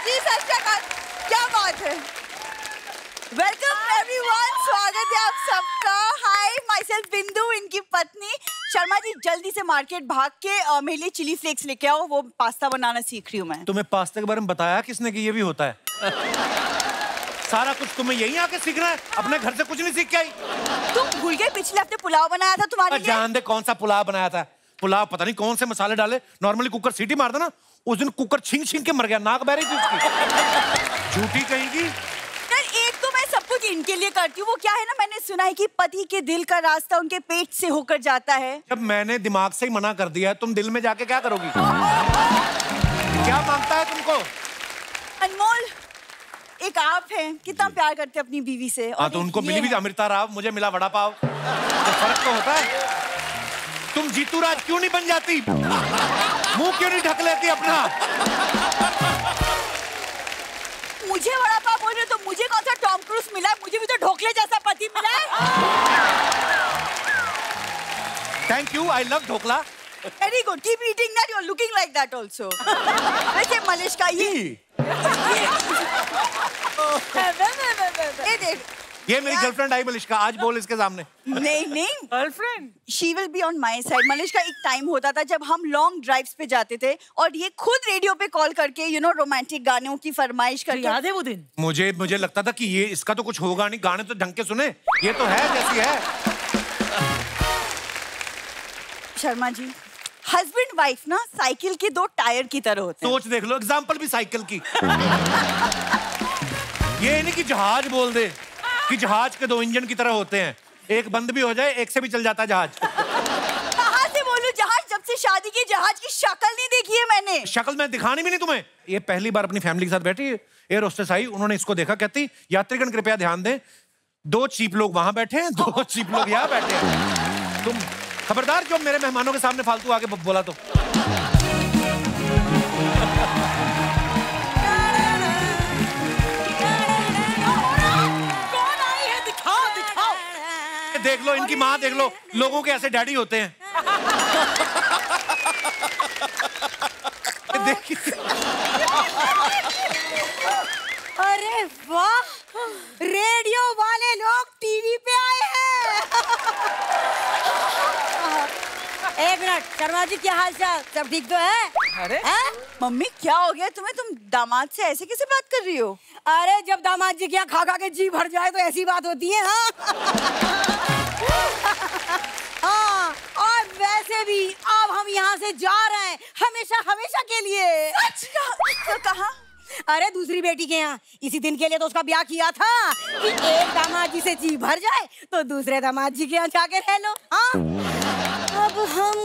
जी सत श्री अकाल, क्या बात है। वेलकम एवरीवन, स्वागत है आप सबका। हाय, माई सेल्फ बिंदु, इनकी पत्नी शर्मा जी। जल्दी से मार्केट भाग के मेरे लिए चिली फ्लेक्स लेके आओ, वो पास्ता बनाना सीख रही हूँ मैं। तुम्हें पास्ता के बारे में बताया किसने कि ये भी होता है? सारा कुछ तुम्हें यहीं आके सीखना है, अपने घर से कुछ नहीं सीख के आई? तुम भूल गए पिछले हफ्ते पुलाव बनाया था तुम्हारे लिए। जान दे कौन सा पुलाव बनाया था। पुलाव पता नहीं कौन से मसाले डाले, नॉर्मली कुकर सीटी मार देना, उस दिन कुकर छिंग छिंग के मर गया, नाक बह रही थी उसकी। झूठी कहेंगी। एक तो मैं सब कुछ इनके लिए करती हूँ, वो क्या है ना, मैंने सुना है कि पति के दिल का रास्ता उनके पेट से होकर जाता है। जब मैंने दिमाग से ही मना कर दिया है, तुम दिल में जाके क्या करोगी? क्या मांगता है तुमको? अनमोल, एक आप हैं, कितना प्यार करते हैं अपनी बीवी से। हाँ, तो उनको मिली भी अमृता राव, मुझे मिला वड़ा पाव, तो फर्क तो होता है। तुम जीतू राज क्यों नहीं बन जाती? मुंह क्यों नहीं ढक लेती अपना? मुझे वड़ा पाव बोल रहे तो मुझे कौन सा टॉम क्रूज मिला है? मुझे भी तो ढोकले जैसा पति मिला है। Thank you, I love dhokla. Very good, keep eating that, you are looking like that also. वैसे मलिश का ये देख, ये मेरी गर्लफ्रेंड आई मलिश्का, आज बोल इसके सामने। नहीं girlfriend, she will be on my side. Malishka, एक टाइम होता था जब हम लॉन्ग ड्राइव्स पे जाते थे और ये खुद रेडियो पे कॉल करके रोमांटिक गानों की फरमाइश करके। याद है वो दिन? मुझे लगता था कि ये इसका तो कुछ होगा नहीं, गाने तो ढंग के सुने, ये तो है जैसी है। शर्मा जी, हस्बैंड वाइफ ना साइकिल के दो टायर की तरह होते हैं। सोच देख लो, एग्जाम्पल भी साइकिल की। ये नहीं कि जहाज बोल दे कि जहाज के दो इंजन की तरह होते हैं, एक बंद भी हो जाए एक से भी चल जाता है जहाज। कहाँ से बोलूं जहाज, जब से शादी की जहाज की शक्ल नहीं देखी है मैंने। शक्ल मैं दिखानी भी नहीं तुम्हें। ये पहली बार अपनी फैमिली के साथ बैठी, एयर होस्टेस आई, उन्होंने इसको देखा, कहती यात्रीगण कृपया ध्यान दें, दो चीप लोग वहां बैठे हैं, दो चीप लोग यहाँ बैठे हैं। तुम खबरदार जो मेरे मेहमानों के सामने फालतू आके बोला तो। देख लो इनकी माँ, देख लो, लोगों के ऐसे डैडी होते हैं। अरे वाह, रेडियो वाले लोग टीवी पे आए हैं। एक मिनट, शर्मा जी क्या हाल चाल, सब ठीक तो है? अरे मम्मी, क्या हो गया तुम्हें? तुम दामाद से ऐसे कैसे बात कर रही हो? अरे जब दामाद जी क्या खा खा के जी भर जाए तो ऐसी बात होती है। हाँ, और वैसे भी अब हम यहाँ से जा रहे हैं हमेशा हमेशा के लिए। अच्छा, कहाँ? अरे दूसरी बेटी के यहाँ। इसी दिन के लिए तो उसका ब्याह किया था कि एक दामाद जी से जी भर जाए तो दूसरे दामाद जी के यहाँ जाके रह लो। हाँ, अब हम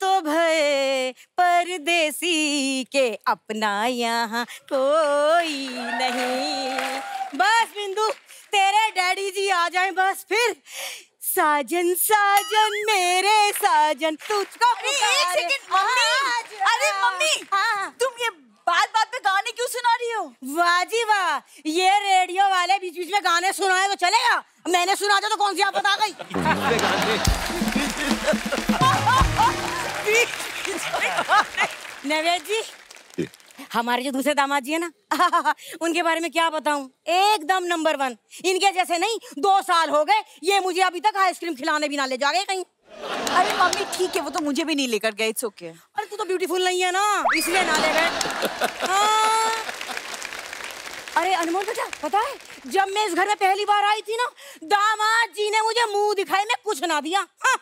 तो भय परदेसी के, अपना यहाँ कोई नहीं। बस बिंदु, तेरे डैडी जी आ जाएं बस, फिर साजन साजन मेरे साजन तुझको। एक सेकंड मम्मी। अरे मम्मी, तुम ये बात बात पे गाने क्यों सुना रही हो? वाह जी वाह, ये रेडियो वाले बीच बीच में गाने सुनाए तो चलेगा, मैंने सुना था तो कौन सी आफत आ गई। नवेद जी, हमारे जो दूसरे दामाद जी है ना, उनके बारे में क्या बताऊं, एकदम नंबर 1। इनके जैसे नहीं, 2 साल हो गए ये मुझे अभी तक आइसक्रीम खिलाने भी ना ले जा गए कहीं। अरे मम्मी ठीक है, वो तो मुझे भी नहीं लेकर गए, इट्स ओके। अरे तू तो ब्यूटीफुल नहीं है ना, इसलिए ना ले गए। हाँ। अरे अनमोल बेटा, पता है जब मैं इस घर में पहली बार आई थी ना, दामाद जी ने मुझे मुंह दिखाई में कुछ ना दिया। हाँ।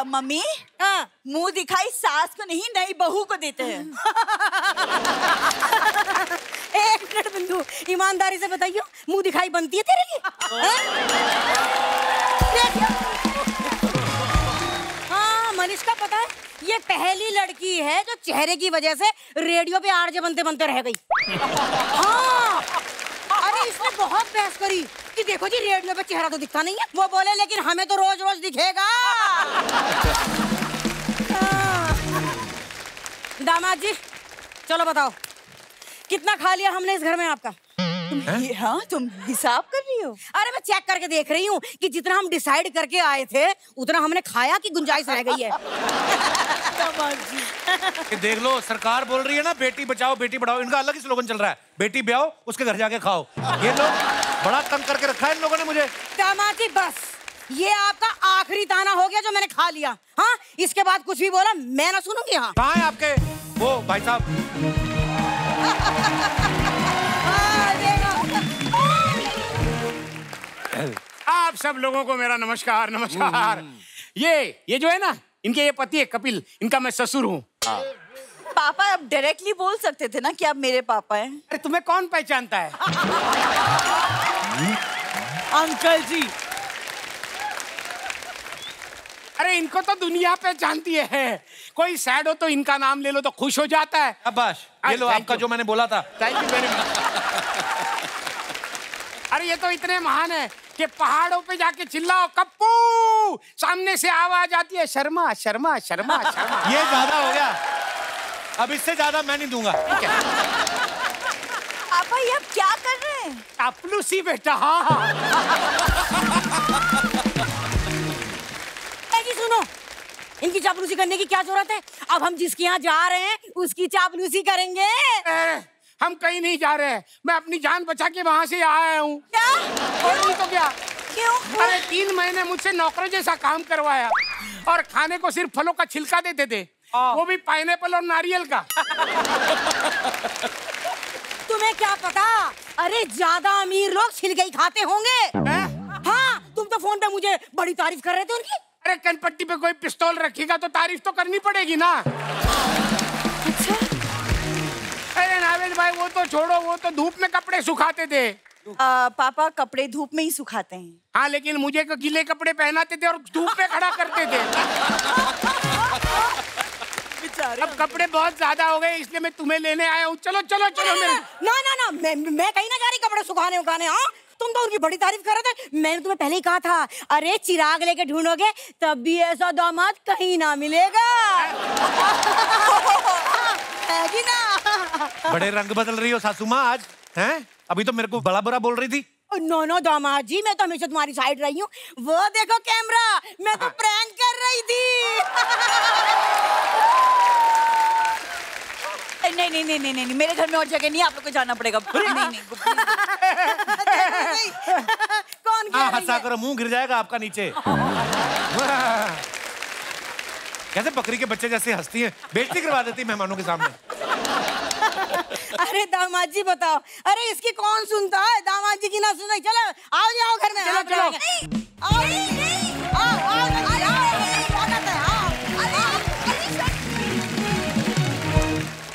मम्मी, हाँ, मुंह दिखाई सास को नहीं, नई बहू को देते हैं। एक मिनट बिंदु, ईमानदारी से बताइयो, मुंह दिखाई बनती है तेरे लिए? हाँ, मनीषा, पता है ये पहली लड़की है जो चेहरे की वजह से रेडियो पे आरजे बनते बनते रह गई। हाँ, अरे इसने बहुत बहस करी कि देखो जी रेडियो पे चेहरा तो दिखता नहीं है। वो बोले लेकिन हमें तो रोज रोज दिखेगा। दामाद जी, चलो बताओ कितना खा लिया हमने इस घर में आपका? हाँ, तुम हिसाब कर रही हो? अरे मैं चेक करके देख रही हूँ कि जितना हम डिसाइड करके आए थे उतना हमने खाया कि गुंजाइश रह गई है। दामाद जी। ये देख लो, सरकार बोल रही है ना बेटी बचाओ बेटी पढ़ाओ, इनका अलग ही स्लोगन चल रहा है, बेटी ब्याओ उसके घर जाके खाओ। ये लोग बड़ा तंग करके रखा है इन लोगों ने मुझे। दामाद जी बस, ये आपका आखिरी ताना हो गया जो मैंने खा लिया। हाँ, इसके बाद कुछ भी बोला मैं ना सुनूंगी। हाँ, कहाँ है आपके वो भाई साहब? आप सब लोगों को मेरा नमस्कार। नमस्कार। ये जो है ना, इनके ये पति है कपिल, इनका मैं ससुर हूँ। पापा आप डायरेक्टली बोल सकते थे ना कि आप मेरे पापा हैं। अरे तुम्हें कौन पहचानता है? अंकल जी। अरे इनको तो दुनिया पहचानती है, कोई सैड हो तो इनका नाम ले लो तो खुश हो जाता है। अब्बाश, ये लो Thank आपका you. जो मैंने बोला था। Thank you very much. अरे ये तो इतने महान है कि पहाड़ों पे जाके चिल्लाओ कप्पू, सामने से आवाज आती है शर्मा शर्मा शर्मा शर्मा। ये ज्यादा हो गया, अब इससे ज्यादा मैं नहीं दूंगा। पापा ये आप क्या कर रहे हैं? चापलूसी बेटा। हाँ जी सुनो, इनकी चापलूसी करने की क्या जरूरत है? अब हम जिसके यहाँ जा रहे हैं उसकी चापलूसी करेंगे। हम कहीं नहीं जा रहे हैं, मैं अपनी जान बचा के वहाँ से आया हूँ। क्या? और नहीं तो क्या। क्यों? अरे 3 महीने मुझसे नौकरों जैसा काम करवाया और खाने को सिर्फ फलों का छिलका देते थे, वो भी पाइनएप्पल और नारियल का। तुम्हें क्या पता, अरे ज्यादा अमीर लोग छिलके ही खाते होंगे। हाँ, तुम तो फोन पे मुझे बड़ी तारीफ कर रहे थे उनकी। अरे कनपट्टी पे कोई पिस्तौल रखेगा तो तारीफ तो करनी पड़ेगी ना। अच्छा? अरे नावेद भाई वो तो छोड़ो, वो तो धूप में कपड़े सुखाते थे। पापा कपड़े धूप में ही सुखाते हैं। हाँ, लेकिन मुझे तो गीले कपड़े पहनाते थे और धूप में खड़ा करते थे। अब कपड़े बहुत ज्यादा हो गए, इसलिए मैं तुम्हें लेने आया हूँ। चलो चलो चलो मेरे। ना मैं कहीं ना जा रही कपड़े सुखाने उखाने। हाँ, तुम तो उनकी बड़ी तारीफ कर रहे थे, मैंने तुम्हें पहले ही कहा था, अरे चिराग लेके ढूंढोगे तब भी ऐसा दामाद कहीं ना मिलेगा। है कि ना? बड़े रंग बदल रही हो सासू माँ आज, हैं? अभी तो मेरे को बड़ा बुरा बोल रही थी। नो दामाद जी, मैं तो हमेशा तुम्हारी साइड रही हूँ। वो देखो कैमरा, मैं तो प्रैंक कर रही थी। नहीं, मेरे घर में और जगह नहीं, आप लोग को जाना पड़ेगा। नहीं। कौन कह रही हंसा है? करो, मुंह गिर जाएगा आपका नीचे। कैसे बकरी के बच्चे जैसे हंसती है, बेइज्जती करवा देती मेहमानों के सामने। अरे दामाद जी बताओ, अरे इसकी कौन सुनता है, दामाद जी की ना सुनाई। चलो आओ घर में। चलो। आओ।